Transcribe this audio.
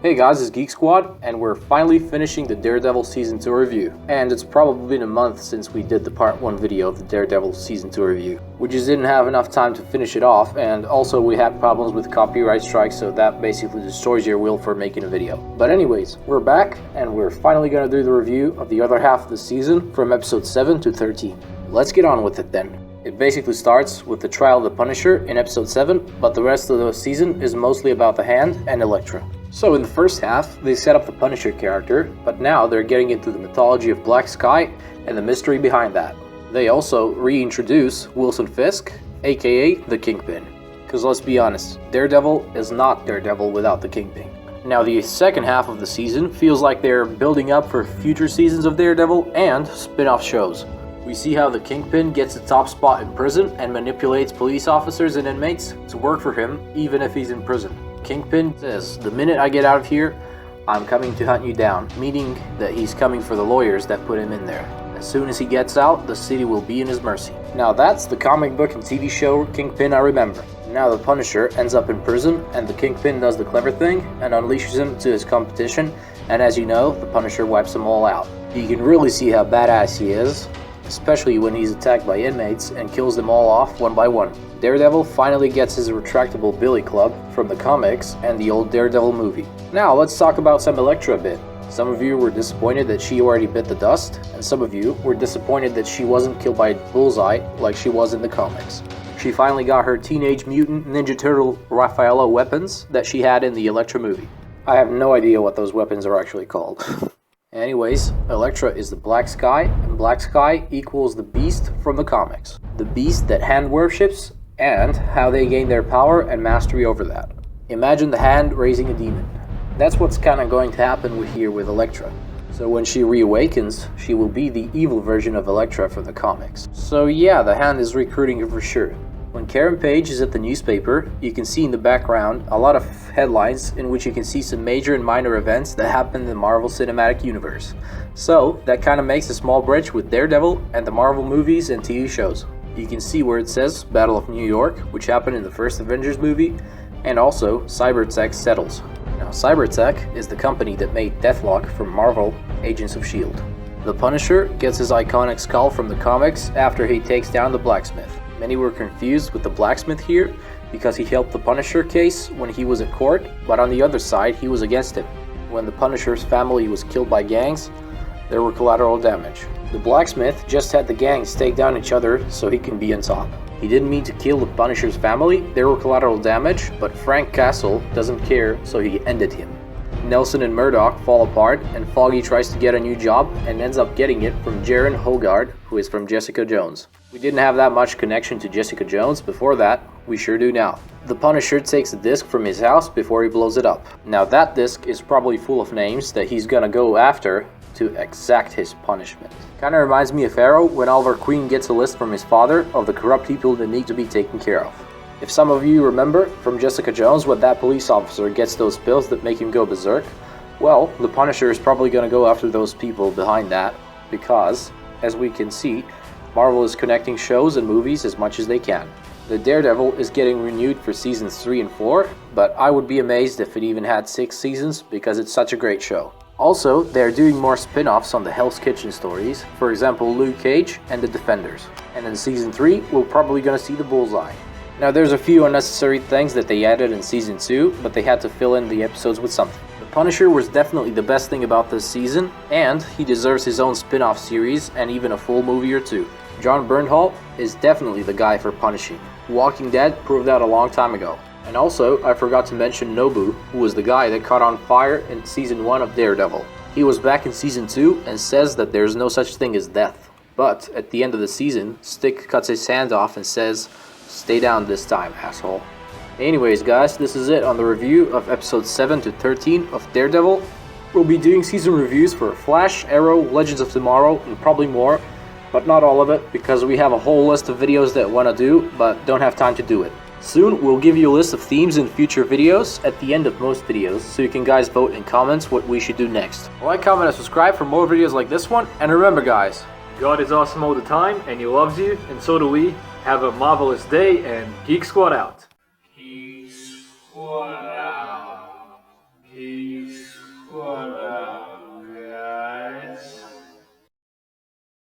Hey guys, it's Geek Squad, and we're finally finishing the Daredevil Season 2 review. And it's probably been a month since we did the Part 1 video of the Daredevil Season 2 review. We just didn't have enough time to finish it off, and also we had problems with copyright strikes, so that basically destroys your will for making a video. But anyways, we're back, and we're finally gonna do the review of the other half of the season from episode 7 to 13. Let's get on with it then. It basically starts with the trial of the Punisher in episode 7, but the rest of the season is mostly about the Hand and Elektra. So in the first half, they set up the Punisher character, but now they're getting into the mythology of Black Sky and the mystery behind that. They also reintroduce Wilson Fisk, aka the Kingpin. Cause let's be honest, Daredevil is not Daredevil without the Kingpin. Now the second half of the season feels like they're building up for future seasons of Daredevil and spin-off shows. We see how the Kingpin gets the top spot in prison and manipulates police officers and inmates to work for him even if he's in prison. Kingpin says, "The minute I get out of here, I'm coming to hunt you down," meaning that he's coming for the lawyers that put him in there. As soon as he gets out, the city will be in his mercy. Now that's the comic book and TV show Kingpin I remember. Now the Punisher ends up in prison, and the Kingpin does the clever thing and unleashes him to his competition, and as you know, the Punisher wipes them all out. You can really see how badass he is, especially when he's attacked by inmates and kills them all off one by one. Daredevil finally gets his retractable billy club from the comics and the old Daredevil movie. Now let's talk about some Elektra a bit. Some of you were disappointed that she already bit the dust, and some of you were disappointed that she wasn't killed by Bullseye like she was in the comics. She finally got her Teenage Mutant Ninja Turtle Raffaello weapons that she had in the Elektra movie. I have no idea what those weapons are actually called. Anyways, Elektra is the Black Sky, and Black Sky equals the Beast from the comics. The Beast that Hand worships, and how they gain their power and mastery over that. Imagine the Hand raising a demon. That's what's kind of going to happen here with Elektra. So when she reawakens, she will be the evil version of Elektra from the comics. So yeah, the Hand is recruiting her for sure. When Karen Page is at the newspaper, you can see in the background a lot of headlines in which you can see some major and minor events that happen in the Marvel Cinematic Universe. So that kind of makes a small bridge with Daredevil and the Marvel movies and TV shows. You can see where it says Battle of New York, which happened in the first Avengers movie, and also Cybertech settles. Now Cybertech is the company that made Deathlock from Marvel Agents of S.H.I.E.L.D. The Punisher gets his iconic skull from the comics after he takes down the blacksmith. Many were confused with the blacksmith here because he helped the Punisher case when he was at court, but on the other side he was against him. When the Punisher's family was killed by gangs, there were collateral damage. The blacksmith just had the gangs take down each other so he can be on top. He didn't mean to kill the Punisher's family, there were collateral damage, but Frank Castle doesn't care, so he ended him. Nelson and Murdoch fall apart, and Foggy tries to get a new job and ends up getting it from Jaren Hogard, who is from Jessica Jones. We didn't have that much connection to Jessica Jones before that, we sure do now. The Punisher takes a disc from his house before he blows it up. Now that disc is probably full of names that he's gonna go after to exact his punishment. Kinda reminds me of Arrow when Oliver Queen gets a list from his father of the corrupt people that need to be taken care of. If some of you remember from Jessica Jones when that police officer gets those pills that make him go berserk, well, the Punisher is probably gonna go after those people behind that because, as we can see, Marvel is connecting shows and movies as much as they can. The Daredevil is getting renewed for seasons 3 and 4, but I would be amazed if it even had 6 seasons because it's such a great show. Also, they're doing more spin-offs on the Hell's Kitchen stories, for example Luke Cage and the Defenders. And in season 3, we're probably gonna see the Bullseye. Now there's a few unnecessary things that they added in season 2, but they had to fill in the episodes with something. The Punisher was definitely the best thing about this season, and he deserves his own spin-off series and even a full movie or two. John Bernthal is definitely the guy for punishing. Walking Dead proved that a long time ago. And also, I forgot to mention Nobu, who was the guy that caught on fire in season 1 of Daredevil. He was back in season 2 and says that there's no such thing as death. But at the end of the season, Stick cuts his hand off and says, "Stay down this time, asshole." Anyways guys, this is it on the review of episodes 7 to 13 of Daredevil. We'll be doing season reviews for Flash, Arrow, Legends of Tomorrow, and probably more, but not all of it because we have a whole list of videos that want to do, but don't have time to do it. Soon we'll give you a list of themes in future videos at the end of most videos, so you can guys vote in comments what we should do next. Like, comment, and subscribe for more videos like this one, and remember guys, God is awesome all the time, and He loves you, and so do we. Have a marvelous day, and Geek Squad out.